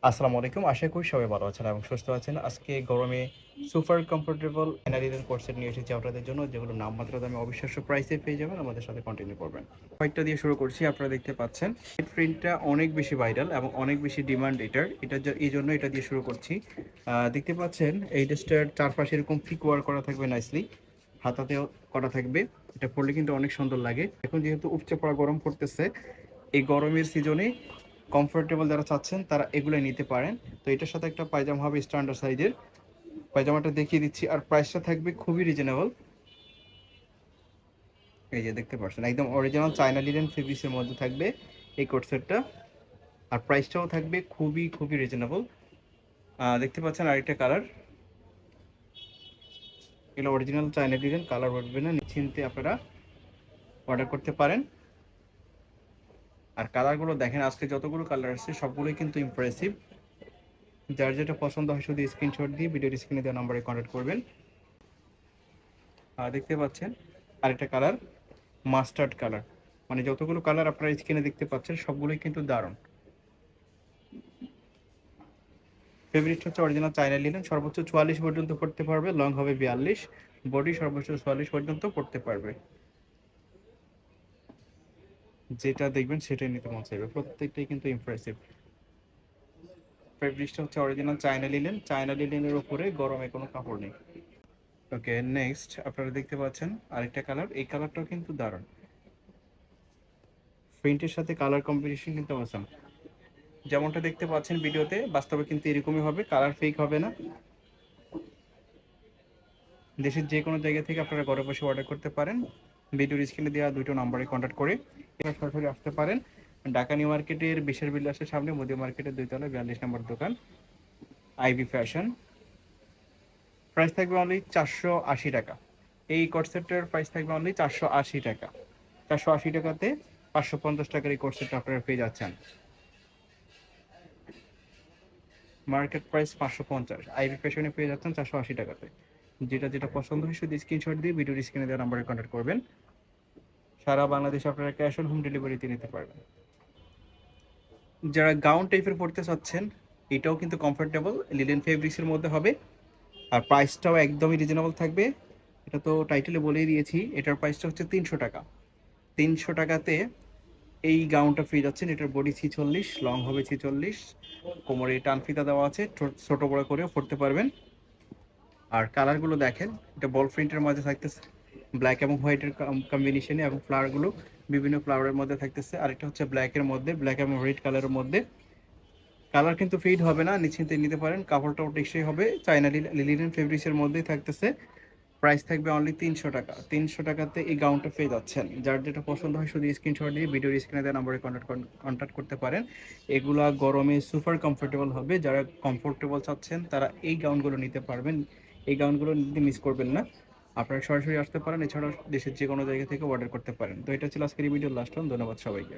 আসসালামু আলাইকুম। আশা করি সবাই ভালো আছেন এবং সুস্থ আছেন। আজকে গরমে সুপার কমফোর্টেবল এনারিলেন কোর্সেট নিয়ে এসেছি আপনাদের জন্য, যেগুলো নামমাত্র দামে অবিশ্বাস্য প্রাইসে পেয়ে যাবেন। আমাদের সাথে কন্টিনিউ করবেন। কয়েকটা দিয়ে শুরু করছি। আপনারা দেখতে পাচ্ছেন প্রিন্টটা অনেক বেশি ভাইরাল এবং অনেক বেশি ডিমান্ড এটার। এই জন্য এটা দিয়ে শুরু করছি। দেখতে পাচ্ছেন এই ড্রেসটার চারপাশে এরকম ফিক ওয়ার করা থাকবে নাইসলি, হাতাতেও করা থাকবে। এটা পরলে কিন্তু অনেক সুন্দর লাগে। এখন যেহেতু উপচে পড়া গরম পড়তেছে, এই গরমের সিজনে কমফোর্টেবল যারা চাচ্ছেন তারা এগুলো নিতে পারেন। তো এটার সাথে একটা পায়জামা হবে স্ট্যান্ডার্ড সাইজের। পায়জামাটা দেখিয়ে দিচ্ছি, আর প্রাইসটা থাকবে খুবই রিজনেবল। এই যে দেখতে পাচ্ছেন একদম অরিজিনাল চায়না লিনেন ফেব্রিক্সের মধ্যে থাকবে এই কোট সেটটা, আর প্রাইসটাও থাকবে খুবই খুবই রিজনেবল। দেখতে পাচ্ছেন আরেকটা কালার, এগুলো অরিজিনাল চায়না লিনেন, কালার উঠবে না, নিশ্চিন্তে আপনারা অর্ডার করতে পারেন। আর কালারগুলো দেখেন, আজকে যতগুলো কালার আছে সবগুলোই কিন্তু ইমপ্রেসিভ। যার যেটা পছন্দ হয় শুধু স্ক্রিনশট দিয়ে ভিডিওর স্ক্রিনে দেওয়া নাম্বারে কন্ট্যাক্ট করবেন। দেখতে পাচ্ছেন আরেকটা কালার, মাস্টার্ড কালার। মানে যতগুলো কালার আপনারা স্ক্রিনে দেখতে পাচ্ছেন সবগুলোই কিন্তু দারুণ। ফেব্রিকটা হচ্ছে অরিজিনাল চায়না লিনেন, সর্বোচ্চ 44 পর্যন্ত পড়তে পারবে, লং হবে 42, বডি সর্বোচ্চ 44 পর্যন্ত পড়তে পারবে। যেটা দেখবেন সেটাই নিতে মন চাইবে, প্রত্যেকটাই কিন্তু ইমপ্রেসিভ। ফেব্রিকটা হচ্ছে অরিজিনাল চায়না লিনেন, চায়না লিনেনের উপরে গরমে কোনো কাপড় নেই। ওকে, নেক্সট আপনারা দেখতে পাচ্ছেন আরেকটা কালার, এই কালারটাও কিন্তু দারুণ। প্রিন্টের সাথে কালার কম্বিনেশন কিন্তু অসাম। যেমনটা দেখতে পাচ্ছেন ভিডিওতে, বাস্তবে কিন্তু এরকমই হবে, কালার ফেক হবে না। দেশের যে কোনো জায়গা থেকে আপনারা ঘরে বসে অর্ডার করতে পারেন। ভিডিওর স্ক্রিনে দেওয়া দুটো নাম্বারে কন্ট্যাক্ট করে এবার সরাসরি আসতে পারেন। ঢাকা নিউ মার্কেটের বিশেষ বিলাসের সামনে মোদি মার্কেটের 2 তলায় 42 নম্বর দোকান, আইবি ফ্যাশন। প্রাইস থাকবে অনলি 480 টাকা। এই কোট সেটটার প্রাইস থাকবে অনলি 480 টাকা। 480 টাকাতে 550 টাকার এই কোট সেটটা আপনারা পেয়ে যাচ্ছেন। মার্কেট প্রাইস 550, আইবি ফ্যাশনে পেয়ে যাচ্ছেন 480 টাকাতে। যেটা যেটা পছন্দ হয় শুধু স্ক্রিনশট দিয়ে ভিডিওর স্ক্রিনে দেওয়া নাম্বারে কন্ট্যাক্ট করবেন। সারা বাংলাদেশে আপনারা ক্যাশ অন হোম ডেলিভারিতে নিতে পারবেন। যারা গাউন টাইপের পড়তে চাচ্ছেন, এটাও কিন্তু কমফোর্টেবল লিনেন ফেব্রিক্সের মধ্যে হবে, আর প্রাইসটাও একদমই রিজনেবল থাকবে। এটা তো টাইটেলে বলেই দিয়েছি, এটার প্রাইসটা হচ্ছে 300 টাকা। 300 টাকাতে এই গাউনটা পেয়ে যাচ্ছেন। এটার বডি 46, লং হবে 46, কোমরে টান ফিতা দেওয়া আছে, ছোট বড় করেও পড়তে পারবেন। আর কালারগুলো দেখেন, এটা বল প্রিন্টের মধ্যে থাকতেছে, ব্ল্যাক এবং হোয়াইটের কম্বিনেশনে, এবং ফ্লাওয়ারগুলো বিভিন্ন ফ্লাওয়ারের মধ্যে থাকতেছে। আরেকটা হচ্ছে ব্ল্যাকের মধ্যে, ব্ল্যাক এবং রেড কালারের মধ্যে। কালার কিন্তু ফেড হবে না, নিশ্চিন্তে নিতে পারেন। কাপড়টাও টেকসই হবে, চায়না লিনেন ফেব্রিক্সের মধ্যেই থাকতেছে। প্রাইস থাকবে অনলি 300 টাকা। 300 টাকাতে এই গাউনটা পেয়ে যাচ্ছেন। যার যেটা পছন্দ হয় শুধু স্ক্রিনশট দিয়ে ভিডিওর স্ক্রিনে দেওয়া নম্বরে কন্ট্যাক্ট করতে পারেন। এগুলা গরমে সুপার কমফোর্টেবল হবে। যারা কমফোর্টেবল চাচ্ছেন তারা এই গাউনগুলো নিতে পারবেন। এই গাউনগুলো নিতে মিস করবেন না। আপনারা সরাসরি আসতে পারেন, এছাড়াও দেশের যে কোনো জায়গা থেকে অর্ডার করতে পারেন। তো এটা ছিল আজকের এই ভিডিওর লাস্ট ওয়ান। ধন্যবাদ সবাইকে।